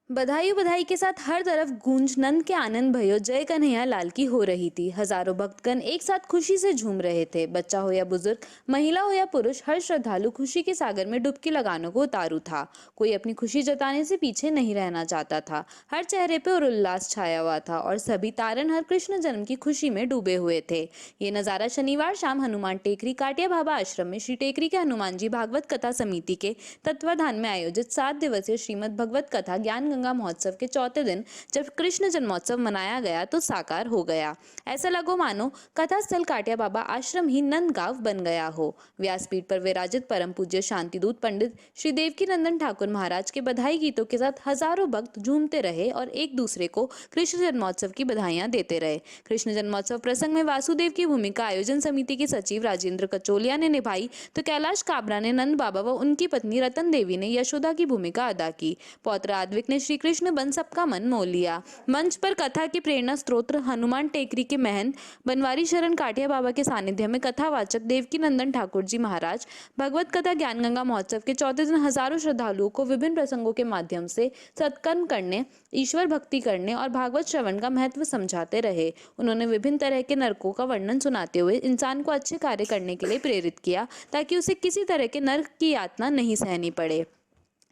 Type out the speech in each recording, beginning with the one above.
बधाई बधाई के साथ हर तरफ गूंज नंद के आनंद भयो जय कन्हैया लाल की हो रही थी। हजारों भक्तगण एक साथ खुशी से झूम रहे थे। बच्चा हो या बुजुर्ग, महिला हो या पुरुष, हर श्रद्धालु खुशी के सागर में डुबकी लगाने को उतारू था। कोई अपनी खुशी जताने से पीछे नहीं रहना चाहता था। हर चेहरे पे और उल्लास छाया हुआ था और सभी तारनहार कृष्ण जन्म की खुशी में डूबे हुए थे। ये नजारा शनिवार शाम हनुमान टेकरी काटिया बाबा आश्रम में श्री टेकरी के हनुमान जी भागवत कथा समिति के तत्वाधान में आयोजित 7 दिवसीय श्रीमद् भगवत कथा ज्ञान गंगा महोत्सव के चौथे दिन जब कृष्ण जन्मोत्सव मनाया गया तो साकार हो गया। ऐसा लगो मानो कथा स्थल काटिया बाबा आश्रम ही नंदगांव बन गया हो। व्यासपीठ पर विराजित परम पूज्य शांतिदूत पंडित श्री देवकी नंदन ठाकुर महाराज के बधाई गीतों के साथ हजारों भक्त झूमते रहे और एक दूसरे को कृष्ण जन्मोत्सव की बधाइयां देते रहे। कृष्ण जन्मोत्सव प्रसंग में वासुदेव की भूमिका आयोजन समिति के सचिव राजेंद्र कचोलिया ने निभाई तो कैलाश काबरा ने नंद बाबा व उनकी पत्नी रतन देवी ने यशोदा की भूमिका अदा की। पौत्र आद्विक ने श्री कृष्ण बन सबका मन मोह लिया। मंच पर कथा के प्रेरणा स्त्रोत्र हनुमान टेकरी के महंत बनवारी शरण काठिया बाबा के सानिध्य में कथावाचक देवकी नंदन ठाकुर जी महाराज भगवत कथा ज्ञान गंगा महोत्सव के चौथे दिन हजारों श्रद्धालुओं को विभिन्न प्रसंगों के माध्यम से सत्कर्म करने, ईश्वर भक्ति करने और भागवत श्रवण का महत्व समझाते रहे। उन्होंने विभिन्न तरह के नरकों का वर्णन सुनाते हुए इंसान को अच्छे कार्य करने के लिए प्रेरित किया ताकि उसे किसी तरह के नरक की यातना नहीं सहनी पड़े।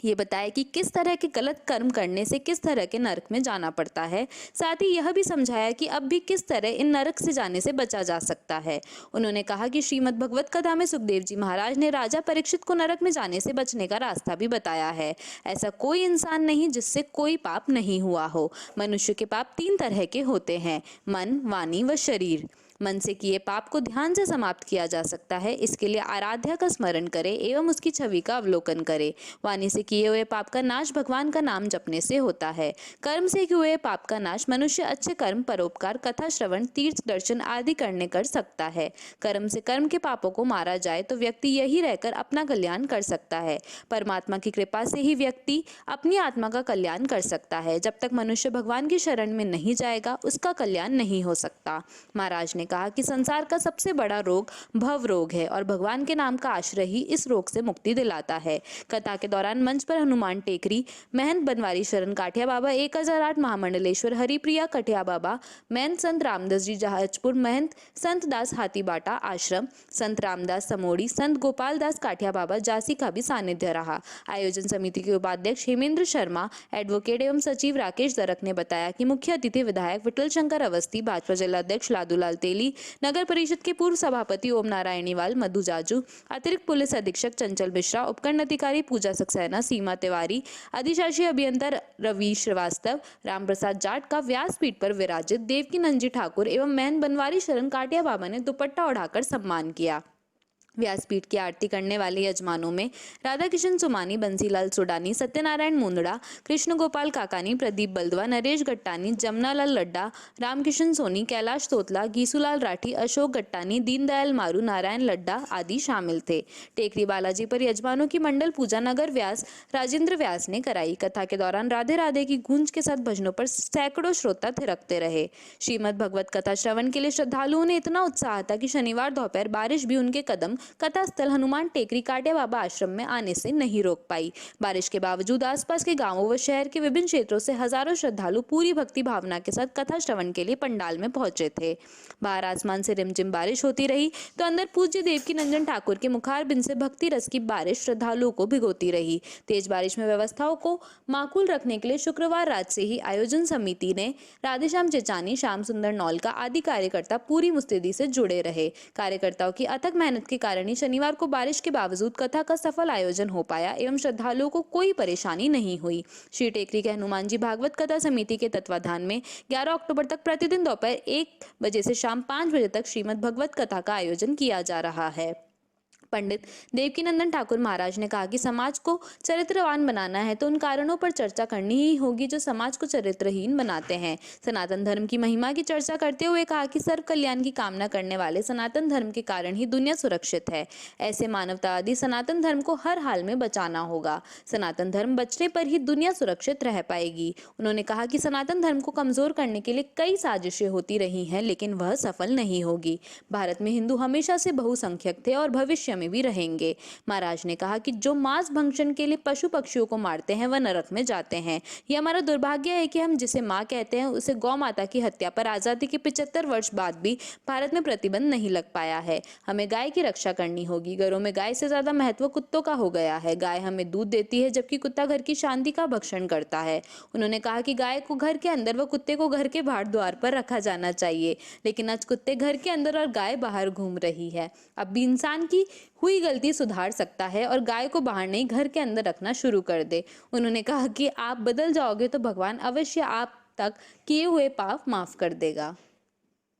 ये बताया कि किस तरह के गलत कर्म करने से किस तरह के नरक में जाना पड़ता है। साथ ही यह भी समझाया कि अब भी किस तरह इन नरक से जाने से बचा जा सकता है। उन्होंने कहा कि श्रीमद् भगवत कथा में सुखदेव जी महाराज ने राजा परीक्षित को नरक में जाने से बचने का रास्ता भी बताया है। ऐसा कोई इंसान नहीं जिससे कोई पाप नहीं हुआ हो। मनुष्य के पाप 3 तरह के होते हैं, मन, वाणी व शरीर। मन से किए पाप को ध्यान से समाप्त किया जा सकता है। इसके लिए आराध्या का स्मरण करें एवं उसकी छवि का अवलोकन करें। वाणी से किए हुए पाप का नाश भगवान का नाम जपने से होता है। कर्म से किए हुए पाप का नाश मनुष्य अच्छे कर्म, परोपकार, कथा श्रवण, तीर्थ दर्शन आदि करने कर सकता है। कर्म से कर्म के पापों को मारा जाए तो व्यक्ति यही रहकर अपना कल्याण कर सकता है। परमात्मा की कृपा से ही व्यक्ति अपनी आत्मा का कल्याण कर सकता है। जब तक मनुष्य भगवान की शरण में नहीं जाएगा उसका कल्याण नहीं हो सकता। महाराज ने कहा कि संसार का सबसे बड़ा रोग भव रोग है और भगवान के नाम का आश्रय ही इस रोग से मुक्ति दिलाता है। कथा के दौरान मंच पर हनुमान टेकरी, महंत बनवारी शरण काठिया बाबा, 1008 महामंडलेश्वर हरिप्रिया कठिया बाबा, महंत संत रामदास जी जहाजपुर, महंत संत दास हाथीबाटा आश्रम, संत रामदास समोड़ी, संत गोपाल दास काठिया बाबा जासी का भी सानिध्य रहा। आयोजन समिति के उपाध्यक्ष हेमेंद्र शर्मा, एडवोकेट एवं सचिव राकेश दरक ने बताया कि मुख्य अतिथि विधायक विठल शंकर अवस्थी, भाजपा जिलाध्यक्ष लादूलाल तेली, नगर परिषद के पूर्व सभापति ओम नारायणीवाल, मधु जाजू, अतिरिक्त पुलिस अधीक्षक चंचल मिश्रा, उपखंड अधिकारी पूजा सक्सेना, सीमा तिवारी, अधिशासी अभियंता रवि श्रीवास्तव, रामप्रसाद जाट का व्यासपीठ पर विराजित देवकी नंदजी ठाकुर एवं महंत बनवारी शरण काटिया बाबा ने दुपट्टा ओढ़ाकर सम्मान किया। व्यासपीठ की आरती करने वाले यजमानों में राधा किशन सुमानी, बंसीलाल सुडानी, सत्यनारायण मुंदड़ा, कृष्ण गोपाल काकानी, प्रदीप बल्दवा, नरेश गट्टानी, जमनालाल लड्डा, रामकिशन सोनी, कैलाश तोतला, गीसूलाल राठी, अशोक गट्टानी, दीनदयाल मारू, नारायण लड्डा आदि शामिल थे। टेकरी बालाजी पर यजमानों की मंडल पूजा नगर व्यास राजेंद्र व्यास ने कराई। कथा के दौरान राधे राधे की गूंज के साथ भजनों पर सैकड़ों श्रोता थिरकते रहे। श्रीमद् भगवत कथा श्रवण के लिए श्रद्धालुओं ने इतना उत्साह था कि शनिवार दोपहर बारिश भी उनके कदम कथा स्थल हनुमान टेकरी काटिया बाबा आश्रम में आने से नहीं रोक पाई। बारिश के बावजूद आसपास के गांवों व शहर के विभिन्न क्षेत्रों से हजारों श्रद्धालु पूरी भक्ति भावना के साथ कथा श्रवण के लिए पंडाल में पहुंचे थे। बाहर आसमान से रिमझिम बारिश होती रही तो अंदर पूज्य देवकी नंदन ठाकुर के मुखार बिंद से भक्ति रस की बारिश श्रद्धालुओं को भिगोती रही। तेज बारिश में व्यवस्थाओं को माकूल रखने के लिए शुक्रवार रात से ही आयोजन समिति ने राधेश्याम चेचानी, श्याम सुंदर नौलका आदि कार्यकर्ता पूरी मुस्तैदी से जुड़े रहे। कार्यकर्ताओं की अथक मेहनत के कारण शनिवार को बारिश के बावजूद कथा का सफल आयोजन हो पाया एवं श्रद्धालुओं को कोई परेशानी नहीं हुई। श्री टेकरी के हनुमान जी भागवत कथा समिति के तत्वाधान में 11 अक्टूबर तक प्रतिदिन दोपहर 1 बजे से शाम 5 बजे तक श्रीमद् भगवत कथा का आयोजन किया जा रहा है। पंडित देवकीनंदन ठाकुर महाराज ने कहा कि समाज को चरित्रवान बनाना है तो उन कारणों पर चर्चा करनी ही होगी जो समाज को चरित्रहीन बनाते हैं। सनातन धर्म की महिमा की चर्चा करते हुए कहा कि सर्व कल्याण की कामना करने वाले सनातन धर्म के कारण ही दुनिया सुरक्षित है। ऐसे मानवतावादी सनातन धर्म को हर हाल में बचाना होगा। सनातन धर्म बचने पर ही दुनिया सुरक्षित रह पाएगी। उन्होंने कहा कि सनातन धर्म को कमजोर करने के लिए कई साजिशें होती रही हैं लेकिन वह सफल नहीं होगी। भारत में हिंदू हमेशा से बहुसंख्यक थे और भविष्य में में भी रहेंगे। महाराज ने कहा कि जो मांस भक्षण के लिए पशु पक्षियों को मारते हैं वह नरक में जाते हैं। यह हमारा दुर्भाग्य है कि हम जिसे माँ कहते हैं उसे गौ माता की हत्या पर आज़ादी के 75 वर्ष बाद भी भारत में प्रतिबंध नहीं लग पाया है। हमें गाय की रक्षा करनी होगी। घरों में गाय से ज्यादा महत्व कुत्तों का हो गया है। गाय हमें दूध देती है जबकि कुत्ता घर की शांति का भक्षण करता है। उन्होंने कहा कि गाय को घर के अंदर व कुत्ते को घर के बाहर द्वार पर रखा जाना चाहिए, लेकिन आज कुत्ते घर के अंदर और गाय बाहर घूम रही है। अब भी इंसान की हुई गलती सुधार सकता है और गाय को बाहर नहीं घर के अंदर रखना शुरू कर दे। उन्होंने कहा कि आप बदल जाओगे तो भगवान अवश्य आप तक किए हुए पाप माफ कर देगा।